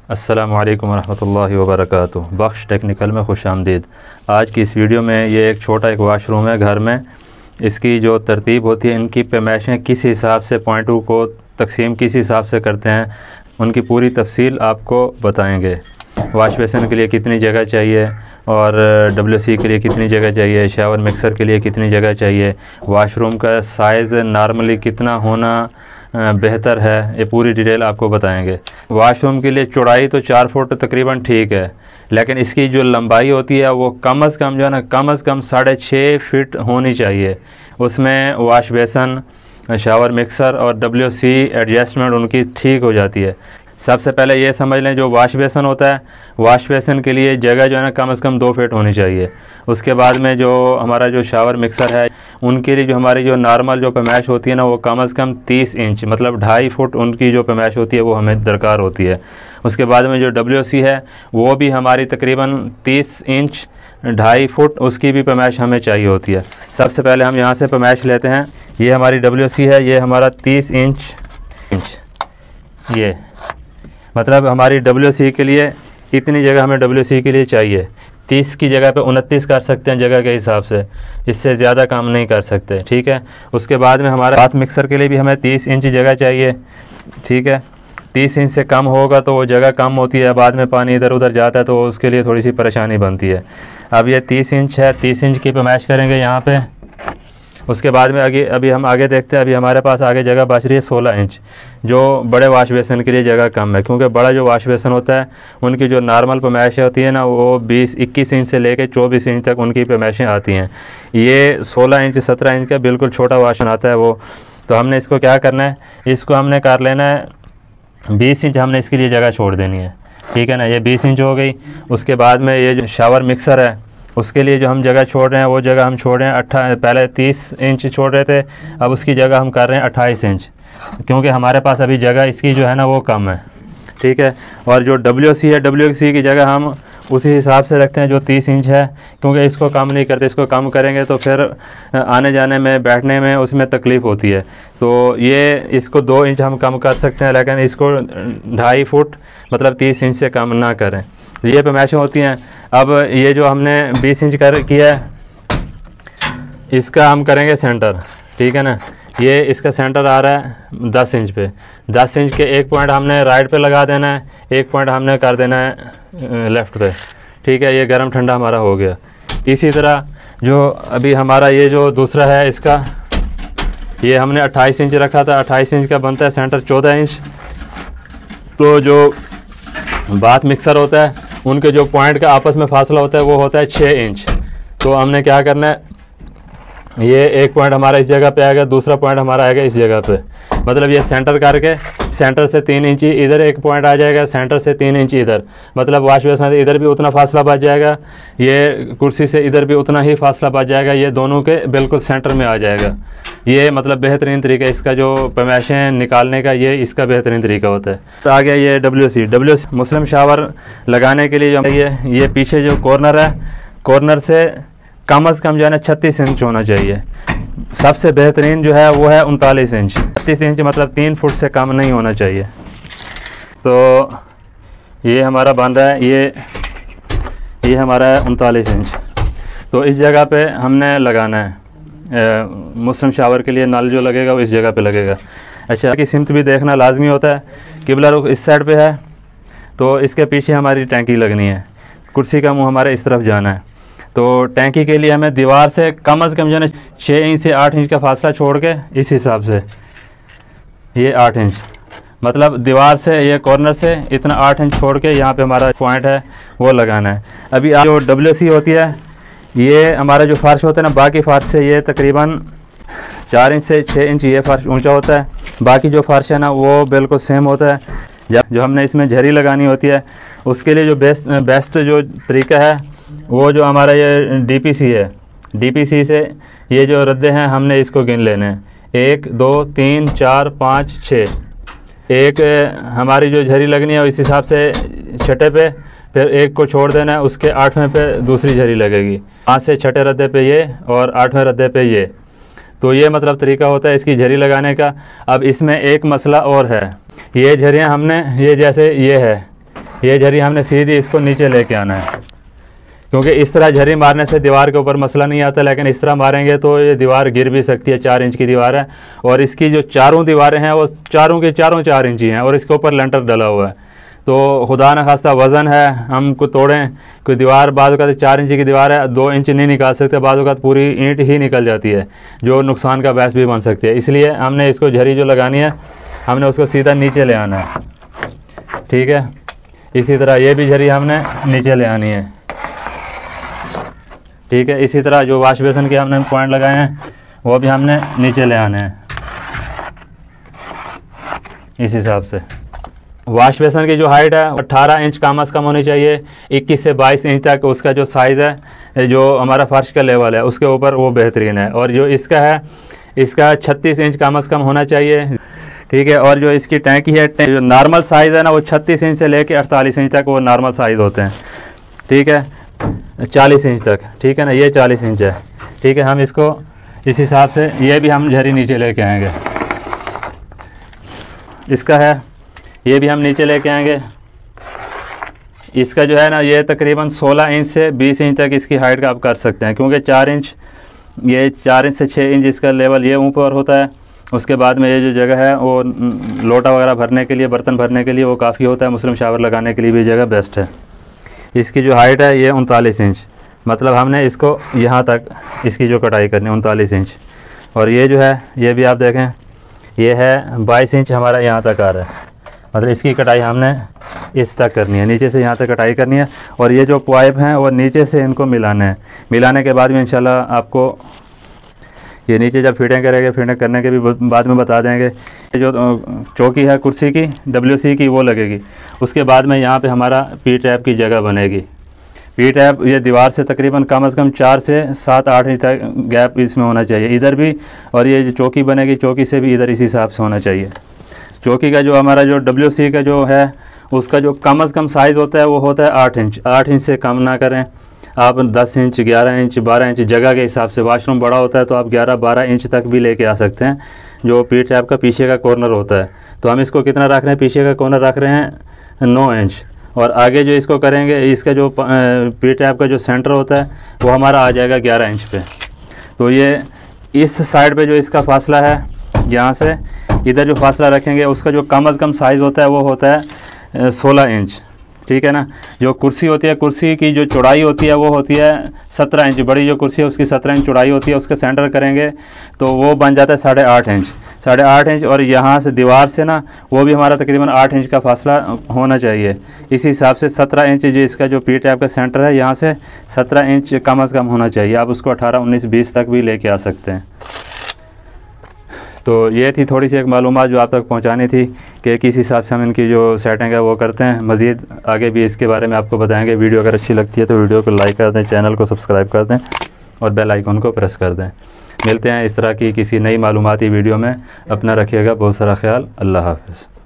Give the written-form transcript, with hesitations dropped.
अस्सलामु अलैकुम वरहमतुल्लाहि वबरकातुह। बख्श टेक्निकल में खुश आमदीद। आज की इस वीडियो में ये एक छोटा एक वाशरूम है घर में। इसकी जो तरतीब होती है, इनकी पैमाइशें किस हिसाब से पॉइंटों को तकसीम किस हिसाब से करते हैं, उनकी पूरी तफसील आपको बताएंगे। वाश बेसिन के लिए कितनी जगह चाहिए और WC के लिए कितनी जगह चाहिए, शावर मिक्सर के लिए कितनी जगह चाहिए, वाशरूम का साइज़ नॉर्मली कितना होना बेहतर है, ये पूरी डिटेल आपको बताएंगे। वाशरूम के लिए चौड़ाई तो 4 फुट तकरीबन ठीक है, लेकिन इसकी जो लंबाई होती है वो कम अज़ कम जो है ना, कम अज़ कम 6.5 फीट होनी चाहिए। उसमें वाश बेसन, शावर मिक्सर और WC एडजस्टमेंट उनकी ठीक हो जाती है। सबसे पहले ये समझ लें, जो वाश बेसन होता है, वाश बेसन के लिए जगह जो है ना कम से कम 2 फीट होनी चाहिए। उसके बाद में जो हमारा जो शावर मिक्सर है, उनके लिए जो हमारी जो नॉर्मल जो पैमाइश होती है ना, वो कम से कम 30 इंच मतलब 2.5 फुट उनकी जो पैमाइश होती है वो हमें दरकार होती है। उसके बाद में जो WC है वो भी हमारी तकरीबन 30 इंच 2.5 फुट उसकी भी पैमाइश हमें चाहिए होती है। सबसे पहले हम यहाँ से पैमाइश लेते हैं। ये हमारी WC है, ये हमारा 30 इंच ये मतलब हमारी WC के लिए इतनी जगह हमें WC के लिए चाहिए। 30 की जगह पे 29 कर सकते हैं जगह के हिसाब से, इससे ज़्यादा काम नहीं कर सकते, ठीक है। उसके बाद में हमारा बाथ मिक्सर के लिए भी हमें 30 इंच जगह चाहिए, ठीक है। 30 इंच से कम होगा तो वो जगह कम होती है, बाद में पानी इधर उधर जाता है तो उसके लिए थोड़ी सी परेशानी बनती है। अब ये 30 इंच है, 30 इंच की पैमाइश करेंगे यहाँ पे। उसके बाद में अभी हम आगे देखते हैं। अभी हमारे पास आगे जगह बच रही है 16 इंच, जो बड़े वाश बेसन के लिए जगह कम है, क्योंकि बड़ा जो वाश बेसन होता है उनकी जो नॉर्मल पैमाइशें होती है ना, वो 21 इंच से लेकर 24 इंच तक उनकी पैमाइशें आती हैं। ये 16 इंच 17 इंच का बिल्कुल छोटा वाशन आता है वो। तो हमने इसको क्या करना है, इसको हमने कर लेना है 20 इंच हमने इसके लिए जगह छोड़ देनी है, ठीक है ना। ये 20 इंच हो गई। उसके बाद में ये जो शावर मिक्सर है उसके लिए जो हम जगह छोड़ रहे हैं, वो जगह हम छोड़ रहे हैं पहले 30 इंच छोड़ रहे थे, अब उसकी जगह हम कर रहे हैं 28 इंच, क्योंकि हमारे पास अभी जगह इसकी जो है ना वो कम है, ठीक है। और जो WC है, WC की जगह हम उसी हिसाब से रखते हैं जो 30 इंच है, क्योंकि इसको कम नहीं करते। इसको कम करेंगे तो फिर आने जाने में बैठने में उसमें तकलीफ़ होती है। तो ये इसको 2 इंच हम कम कर सकते हैं, लेकिन इसको 2.5 फुट मतलब 30 इंच से कम ना करें। ये पैमाइशें होती हैं। अब ये जो हमने 20 इंच किया है, इसका हम करेंगे सेंटर, ठीक है ना। ये इसका सेंटर आ रहा है 10 इंच पे। 10 इंच के एक पॉइंट हमने राइट पे लगा देना है, एक पॉइंट हमने कर देना है लेफ़्ट पे, ठीक है। ये गर्म ठंडा हमारा हो गया। इसी तरह जो अभी हमारा ये जो दूसरा है, इसका ये हमने 28 इंच रखा था, 28 इंच का बनता है सेंटर 14 इंच। तो जो बाथ मिक्सर होता है उनके जो पॉइंट का आपस में फासला होता है वो होता है 6 इंच। तो हमने क्या करना है, ये एक पॉइंट हमारा इस जगह पे आएगा, दूसरा पॉइंट हमारा आएगा इस जगह पे। मतलब ये सेंटर करके सेंटर से 3 इंच इधर एक पॉइंट आ जाएगा, सेंटर से 3 इंच इधर, मतलब वाश बेसन से इधर भी उतना फासला बच जाएगा, ये कुर्सी से इधर भी उतना ही फासला बच जाएगा, ये दोनों के बिल्कुल सेंटर में आ जाएगा। ये मतलब बेहतरीन तरीका इसका जो पैमाइशें निकालने का, ये इसका बेहतरीन तरीका होता है। तो आ गया ये WC मुस्लिम शावर लगाने के लिए जो ये पीछे जो कॉर्नर है, कॉर्नर से कम से कम जो है ना 36 इंच होना चाहिए। सबसे बेहतरीन जो है वो है 39 इंच। 36 इंच मतलब 3 फुट से कम नहीं होना चाहिए। तो ये हमारा बन रहा है, ये हमारा है 39 इंच। तो इस जगह पे हमने लगाना है। मुस्लिम शावर के लिए नल जो लगेगा वो इस जगह पे लगेगा। अच्छा, की सिमत भी देखना लाजमी होता है। किबला रुख इस साइड पे है तो इसके पीछे हमारी टैंकी लगनी है, कुर्सी का मुंह हमारे इस तरफ जाना है। तो टैंकी के लिए हमें दीवार से कम से कम जो है 6 इंच से 8 इंच का फासला छोड़ के, इस हिसाब से ये 8 इंच मतलब दीवार से ये कॉर्नर से इतना 8 इंच छोड़ के यहाँ पे हमारा पॉइंट है वो लगाना है। अभी जो WC होती है, ये हमारा जो फर्श होता है ना, बाकी फर्श से ये तकरीबन 4 इंच से 6 इंच ये फर्श ऊंचा होता है। बाकी जो फर्श है ना वो बिल्कुल सेम होता है। जो हमने इसमें झरी लगानी होती है, उसके लिए जो बेस्ट जो तरीका है वो जो हमारा ये DPC है, DPC से ये जो रद्दे हैं हमने इसको गिन लेने हैं। 1 2 3 4 5 6। एक हमारी जो झरी लगनी है इस हिसाब से छठे पे, फिर एक को छोड़ देना है, उसके 8वें पे दूसरी झरी लगेगी। 5 से छठे रद्दे पे ये और 8वें रद्दे पे ये। तो ये मतलब तरीका होता है इसकी झरी लगाने का। अब इसमें एक मसला और है, ये झरियाँ हमने ये जैसे ये है, ये झरी हमने सीधी इसको नीचे लेके आना है, क्योंकि इस तरह झरी मारने से दीवार के ऊपर मसला नहीं आता, लेकिन इस तरह मारेंगे तो ये दीवार गिर भी सकती है। 4 इंच की दीवार है और इसकी जो चारों दीवारें हैं वो चारों की चारों 4 इंची हैं और इसके ऊपर लेंटर डला हुआ है। तो खुदा न खास्ता वज़न है हम को तोड़ें, कोई दीवार बाद का 4 इंच की दीवार है 2 इंच नहीं निकाल सकते, बाद का पूरी ईंट ही निकल जाती है जो नुकसान का बायस भी बन सकती है। इसलिए हमने इसको झरी जो लगानी है हमने उसको सीधा नीचे ले आना है, ठीक है। इसी तरह ये भी झरी हमने नीचे ले आनी है, ठीक है। इसी तरह जो वाश बेसन के हमने पॉइंट लगाए हैं वो भी हमने नीचे ले आने हैं इस हिसाब से। वाश बेसन की जो हाइट है 18 इंच कम से कम होनी चाहिए, 21 से 22 इंच तक उसका जो साइज़ है जो हमारा फर्श का लेवल है उसके ऊपर वो बेहतरीन है। और जो इसका है इसका 36 इंच कम से कम होना चाहिए, ठीक है। और जो इसकी टैंकी है जो नॉर्मल साइज़ है ना वो 36 इंच से लेके 48 इंच तक वो नॉर्मल साइज़ होते हैं, ठीक है। 40 इंच तक, ठीक है ना, ये 40 इंच है, ठीक है। हम इसको इस हिसाब से ये भी हम झरी नीचे लेके आएंगे, इसका है ये भी हम नीचे लेके आएंगे। इसका जो है ना ये तकरीबन 16 इंच से 20 इंच तक इसकी हाइट का आप कर सकते हैं, क्योंकि 4 इंच ये 4 इंच से 6 इंच इसका लेवल ये ऊपर होता है। उसके बाद में ये जो जगह है वो लोटा वगैरह भरने के लिए, बर्तन भरने के लिए वो काफ़ी होता है, मुस्लिम शावर लगाने के लिए भी जगह बेस्ट है। इसकी जो हाइट है ये 39 इंच, मतलब हमने इसको यहाँ तक इसकी जो कटाई करनी है 39 इंच। और ये जो है ये भी आप देखें ये है 22 इंच हमारा यहाँ तक आ रहा है, मतलब इसकी कटाई हमने इस तक करनी है, नीचे से यहाँ तक कटाई करनी है। और ये जो पाइप हैं वो नीचे से इनको मिलाने हैं, मिलाने के बाद में इंशाल्लाह आपको ये नीचे जब फिटिंग करेंगे, फिटिंग करने के भी बाद में बता देंगे। जो चौकी है कुर्सी की WC की वो लगेगी, उसके बाद में यहाँ पे हमारा पी टैप की जगह बनेगी। पी टैप ये दीवार से तकरीबन कम से कम 4 से 7-8 इंच तक गैप इसमें होना चाहिए इधर भी, और ये जो चौकी बनेगी चौकी से भी इधर इस हिसाब से होना चाहिए। चौकी का जो हमारा जो WC का जो है उसका जो कम से कम साइज़ होता है वो होता है 8 इंच। 8 इंच से कम ना करें आप, 10 इंच 11 इंच 12 इंच जगह के हिसाब से। वाशरूम बड़ा होता है तो आप 11-12 इंच तक भी लेके आ सकते हैं, जो पी टैप का पीछे का कॉर्नर होता है। तो हम इसको कितना रख रहे हैं, पीछे का कॉर्नर रख रहे हैं 9 इंच, और आगे जो इसको करेंगे इसका जो पी टैप का जो सेंटर होता है वो हमारा आ जाएगा 11 इंच पे। तो ये इस साइड पे जो इसका फासला है यहाँ से इधर जो फासला रखेंगे उसका जो कम से कम साइज़ होता है वो होता है 16 इंच, ठीक है ना। जो कुर्सी होती है, कुर्सी की जो चौड़ाई होती है वो होती है 17 इंच, बड़ी जो कुर्सी है उसकी 17 इंच चौड़ाई होती है। उसके सेंटर करेंगे तो वो बन जाता है 8.5 इंच, 8.5 इंच। और यहाँ से दीवार से ना वो भी हमारा तकरीबन 8 इंच का फासला होना चाहिए। इसी हिसाब से 17 इंच जो इसका जो पी टैप का सेंटर है यहाँ से 17 इंच कम से कम होना चाहिए। आप उसको 18, 19, 20 तक भी लेके आ सकते हैं। तो ये थी थोड़ी सी एक मालूमात जो आप तक पहुंचानी थी कि किस हिसाब से हम इनकी जो सेटिंग है वो करते हैं। मज़ीद आगे भी इसके बारे में आपको बताएंगे। वीडियो अगर अच्छी लगती है तो वीडियो को लाइक कर दें, चैनल को सब्सक्राइब कर दें और बेल आइकन को प्रेस कर दें। मिलते हैं इस तरह की किसी नई मालूमाती वीडियो में। अपना रखिएगा बहुत सारा ख्याल। अल्लाह हाफ़िज़।